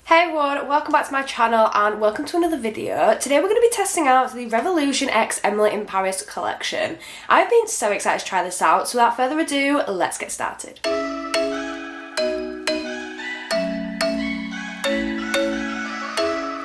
Hey everyone, welcome back to my channel and welcome to another video. Today we're going to be testing out the Revolution X Emily in Paris collection. I've been so excited to try this out, so without further ado, let's get started.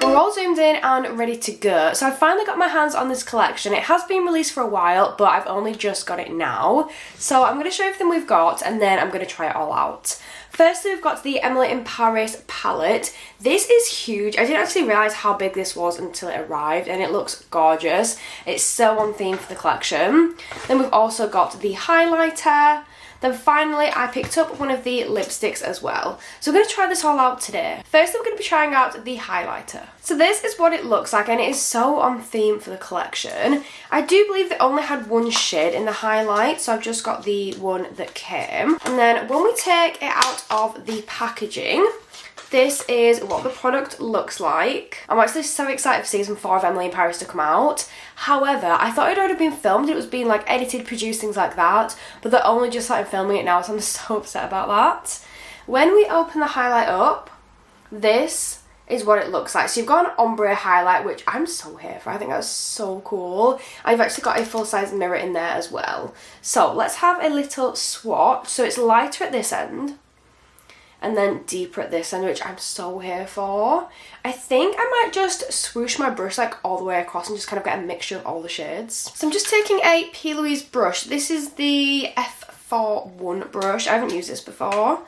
We're all zoomed in and ready to go. So I've finally got my hands on this collection. It has been released for a while, but I've only just got it now. So I'm going to show you everything we've got and then I'm going to try it all out. Firstly, we've got the Emily in Paris palette. This is huge. I didn't actually realise how big this was until it arrived, and it looks gorgeous. It's so on theme for the collection. Then we've also got the highlighter. Then finally, I picked up one of the lipsticks as well. So we're going to try this all out today. Firstly, we're going to be trying out the highlighter. So this is what it looks like, and it is so on theme for the collection. I do believe they only had one shade in the highlight, so I've just got the one that came. And then when we take it out of the packaging, this is what the product looks like. I'm actually so excited for season 4 of Emily in Paris to come out. However, I thought it had already been filmed. It was being like edited, produced, things like that. But they're only just starting filming it now, so I'm so upset about that. When we open the highlight up, this is what it looks like. So you've got an ombre highlight, which I'm so here for. I think that's so cool. I've actually got a full-size mirror in there as well. So let's have a little swatch. So it's lighter at this end, and then deeper at this end, which I'm so here for. I think I might just swoosh my brush like all the way across and just kind of get a mixture of all the shades. So I'm just taking a P. Louise brush. This is the F41 brush. I haven't used this before.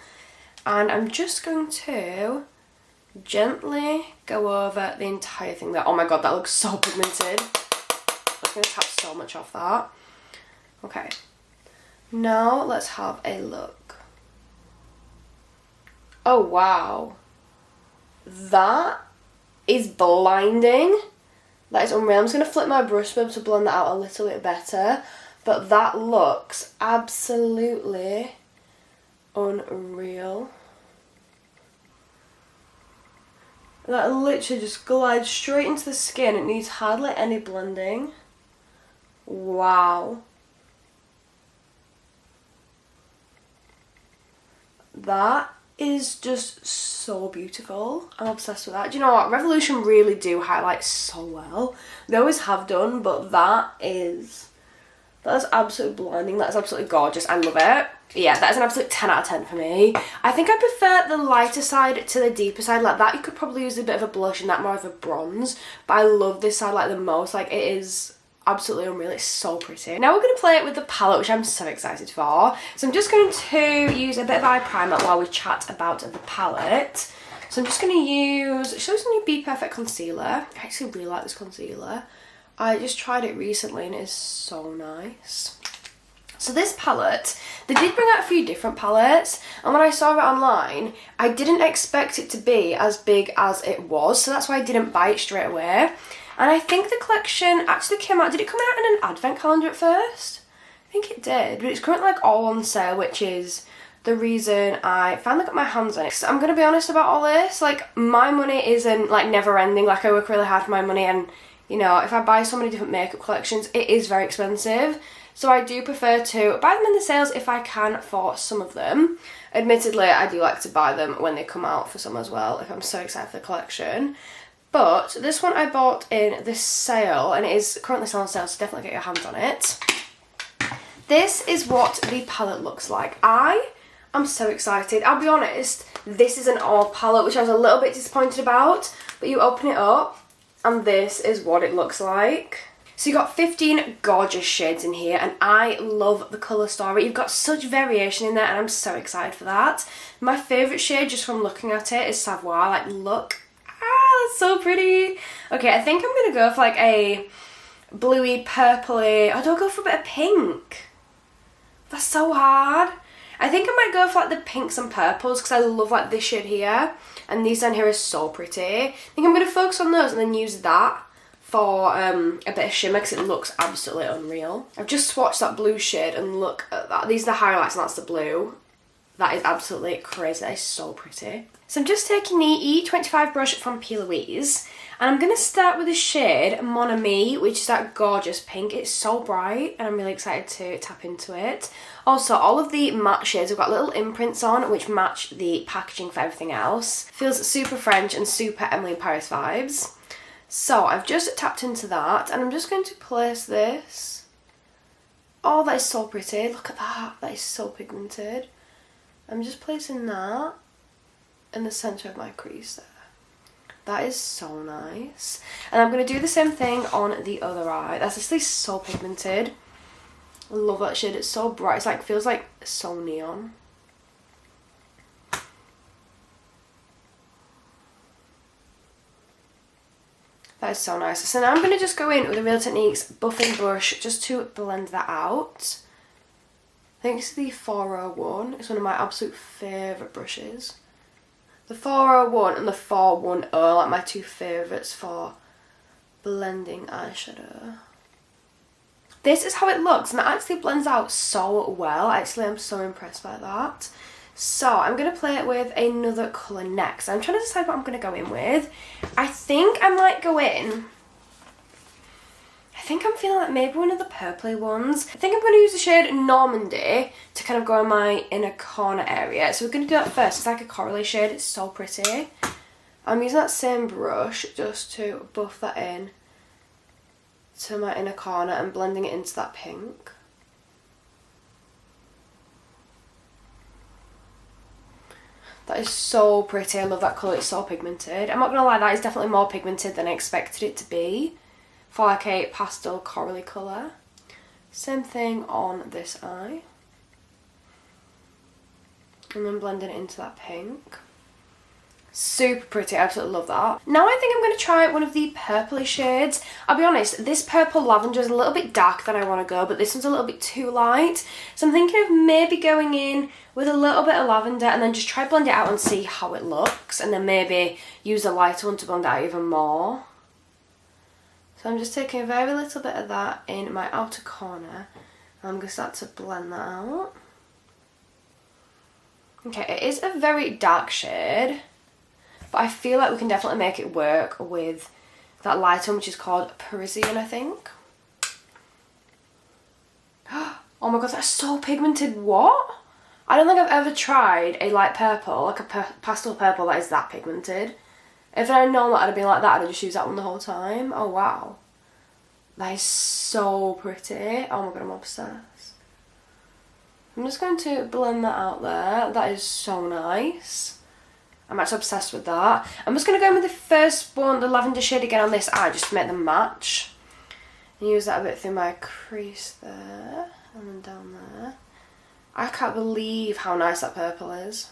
And I'm just going to gently go over the entire thing there. Oh my god, that looks so pigmented. I'm going to tap so much off that. Okay. Now let's have a look. Oh wow, that is blinding. That is unreal. I'm just going to flip my brush to be able to blend that out a little bit better, but that looks absolutely unreal. That literally just glides straight into the skin. It needs hardly any blending. Wow. That is just so beautiful. I'm obsessed with that. Do you know what? Revolution really do highlight so well. They always have done, but that is absolutely blinding. That is absolutely gorgeous. I love it. Yeah, that is an absolute 10 out of 10 for me. I think I prefer the lighter side to the deeper side. Like that, you could probably use a bit of a blush and that more of a bronze. But I love this side like the most. Like it is absolutely unreal. It's so pretty. Now we're going to play it with the palette, which I'm so excited for. So I'm just going to use a bit of eye primer while we chat about the palette. So I'm just going to use, show us a new Be Perfect concealer. I actually really like this concealer. I just tried it recently and it is so nice. So this palette, they did bring out a few different palettes, and when I saw it online, I didn't expect it to be as big as it was, so that's why I didn't buy it straight away. And I think the collection actually came out, did it come out in an advent calendar at first? I think it did, but it's currently like all on sale, which is the reason I finally got my hands on it. So I'm going to be honest about all this, like my money isn't like never ending, like I work really hard for my money, and you know, if I buy so many different makeup collections, it is very expensive. So I do prefer to buy them in the sales if I can for some of them. Admittedly, I do like to buy them when they come out for some as well, if I'm so excited for the collection. But this one I bought in this sale, and it is currently still on sale, so definitely get your hands on it. This is what the palette looks like. I am so excited. I'll be honest, this is an all palette, which I was a little bit disappointed about. But you open it up, and this is what it looks like. So you've got 15 gorgeous shades in here, and I love the colour story. You've got such variation in there, and I'm so excited for that. My favourite shade, just from looking at it, is Savoir. Like, look. Ah, that's so pretty. Okay, I think I'm going to go for like a bluey, purpley. Oh, do I go for a bit of pink? That's so hard. I think I might go for like the pinks and purples because I love like this shade here. And these down here are so pretty. I think I'm going to focus on those and then use that for a bit of shimmer because it looks absolutely unreal. I've just swatched that blue shade and look at that. These are the highlights and that's the blue. That is absolutely crazy. That is so pretty. So I'm just taking the E25 brush from P. Louise, and I'm going to start with the shade Mon Ami, which is that gorgeous pink. It's so bright, and I'm really excited to tap into it. Also, all of the matte shades have got little imprints on, which match the packaging for everything else. Feels super French and super Emily in Paris vibes. So I've just tapped into that, and I'm just going to place this. Oh, that is so pretty. Look at that. That is so pigmented. I'm just placing that in the centre of my crease there. That is so nice. And I'm going to do the same thing on the other eye. That's actually so pigmented. I love that shade. It's so bright. It's like, feels like so neon. That is so nice. So now I'm going to just go in with the Real Techniques buffing brush just to blend that out. I think it's the 401. It's one of my absolute favourite brushes. The 401 and the 410 are like my two favourites for blending eyeshadow. This is how it looks, and it actually blends out so well. Actually, I'm so impressed by that. So I'm going to play it with another colour next. I'm trying to decide what I'm going to go in with. I think I might go in... I think I'm feeling like maybe one of the purpley ones. I think I'm going to use the shade Normandy to kind of go in my inner corner area. So we're going to do that first. It's like a corally shade. It's so pretty. I'm using that same brush just to buff that in to my inner corner and blending it into that pink. That is so pretty. I love that colour. It's so pigmented. I'm not going to lie, that is definitely more pigmented than I expected it to be for like a pastel corally colour. Same thing on this eye. And then blending it into that pink. Super pretty, I absolutely love that. Now I think I'm going to try one of the purpley shades. I'll be honest, this purple lavender is a little bit darker than I want to go, but this one's a little bit too light. So I'm thinking of maybe going in with a little bit of lavender and then just try blend it out and see how it looks. And then maybe use a lighter one to blend it out even more. So I'm just taking a very little bit of that in my outer corner. And I'm going to start to blend that out. Okay, it is a very dark shade. But I feel like we can definitely make it work with that light one, which is called Parisian, I think. Oh my god, that's so pigmented. What? I don't think I've ever tried a light purple, like a pastel purple that is that pigmented. If I'd known that I'd been like that, I'd just use that one the whole time. Oh wow. That is so pretty. Oh my god, I'm obsessed. I'm just going to blend that out there. That is so nice. I'm actually obsessed with that. I'm just going to go in with the first one, the lavender shade again on this eye, just to make them match. And use that a bit through my crease there, and then down there. I can't believe how nice that purple is.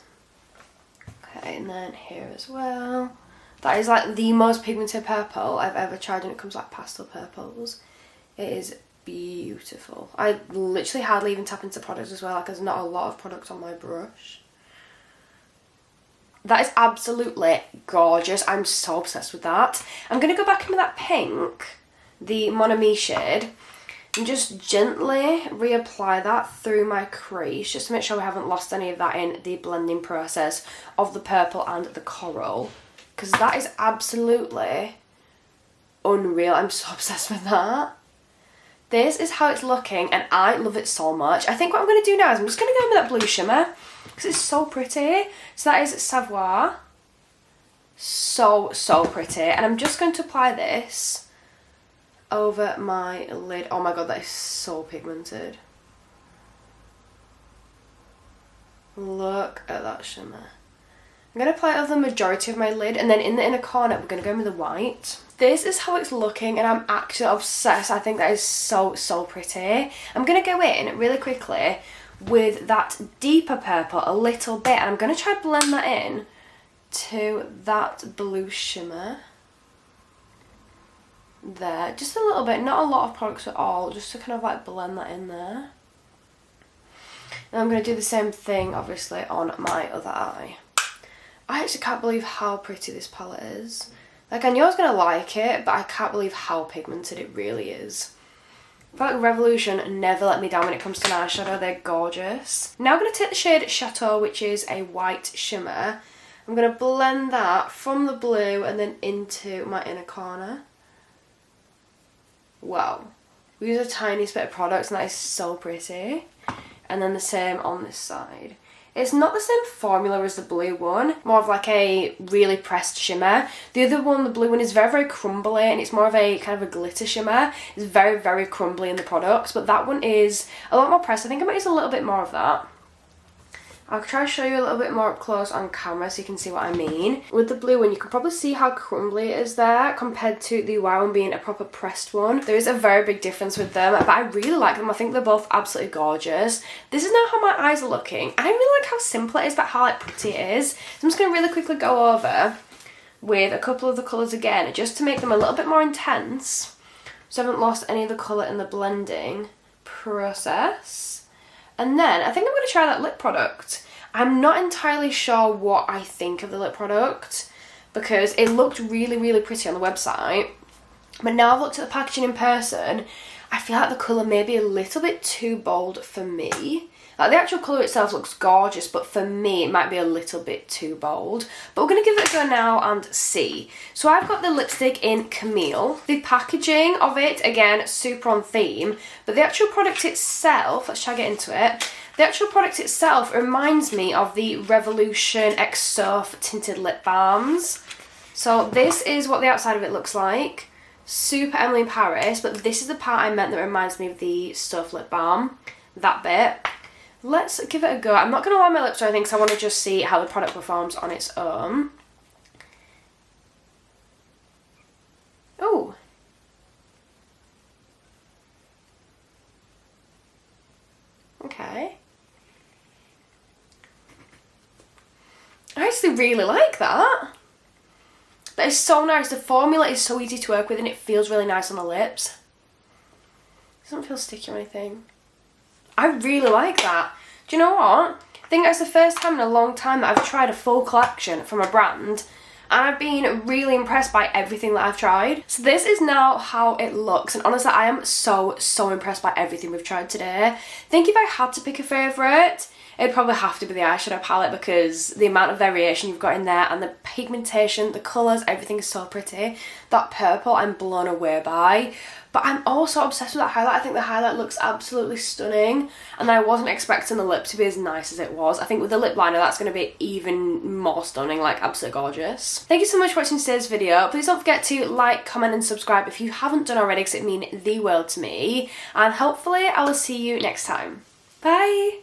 Okay, and then here as well. That is like the most pigmented purple I've ever tried when it comes to like pastel purples. It is beautiful. I literally hardly even tap into products as well, like there's not a lot of product on my brush. That is absolutely gorgeous. I'm so obsessed with that. I'm going to go back in with that pink, the Mon Ami shade, and just gently reapply that through my crease, just to make sure we haven't lost any of that in the blending process of the purple and the coral, because that is absolutely unreal. I'm so obsessed with that. This is how it's looking, and I love it so much. I think what I'm going to do now is I'm just going to go in with that blue shimmer, because it's so pretty. So that is Savoir. So, so pretty. And I'm just going to apply this over my lid. Oh my god, that is so pigmented. Look at that shimmer. I'm going to apply it over the majority of my lid, and then in the inner corner we're going to go in with the white. This is how it's looking, and I'm actually obsessed. I think that is so, so pretty. I'm going to go in really quickly with that deeper purple a little bit, and I'm going to try to blend that in to that blue shimmer there. Just a little bit, not a lot of products at all, just to kind of like blend that in there. And I'm going to do the same thing obviously on my other eye. I actually can't believe how pretty this palette is. Like, I knew I was going to like it, but I can't believe how pigmented it really is. I feel like Revolution never let me down when it comes to an eyeshadow. They're gorgeous. Now I'm going to take the shade Chateau, which is a white shimmer. I'm going to blend that from the blue and then into my inner corner. Wow. We use a tiniest bit of product and that is so pretty. And then the same on this side. It's not the same formula as the blue one, more of like a really pressed shimmer. The other one, the blue one, is very, very crumbly and it's more of a kind of a glitter shimmer. It's very, very crumbly in the products, but that one is a lot more pressed. I think I might use a little bit more of that. I'll try to show you a little bit more up close on camera so you can see what I mean. With the blue one, you can probably see how crumbly it is there compared to the white one being a proper pressed one. There is a very big difference with them, but I really like them. I think they're both absolutely gorgeous. This is now how my eyes are looking. I really like how simple it is, but how like pretty it is. So I'm just going to really quickly go over with a couple of the colours again, just to make them a little bit more intense. So I haven't lost any of the colour in the blending process. And then I think I'm going to try that lip product. I'm not entirely sure what I think of the lip product because it looked really, really pretty on the website. But now I've looked at the packaging in person, I feel like the colour may be a little bit too bold for me. Like the actual colour itself looks gorgeous, but for me it might be a little bit too bold. But we're going to give it a go now and see. So I've got the lipstick in Camille. The packaging of it, again, super on theme. But the actual product itself, let's try to get into it. The actual product itself reminds me of the Revolution X Surf tinted lip balms. So this is what the outside of it looks like. Super Emily in Paris, but this is the part I meant that reminds me of the Surf lip balm. That bit. Let's give it a go. I'm not going to line my lips or anything because I want to just see how the product performs on its own. Oh. Okay. I actually really like that. That is so nice. The formula is so easy to work with and it feels really nice on the lips. It doesn't feel sticky or anything. I really like that. Do you know what? I think that's the first time in a long time that I've tried a full collection from a brand and I've been really impressed by everything that I've tried. So this is now how it looks and honestly I am so impressed by everything we've tried today. I think if I had to pick a favourite, it'd probably have to be the eyeshadow palette because the amount of variation you've got in there and the pigmentation, the colours, everything is so pretty. That purple I'm blown away by. But I'm also obsessed with that highlight. I think the highlight looks absolutely stunning and I wasn't expecting the lip to be as nice as it was. I think with the lip liner that's going to be even more stunning, like absolutely gorgeous. Thank you so much for watching today's video. Please don't forget to like, comment and subscribe if you haven't done already because it means the world to me. And hopefully I will see you next time. Bye!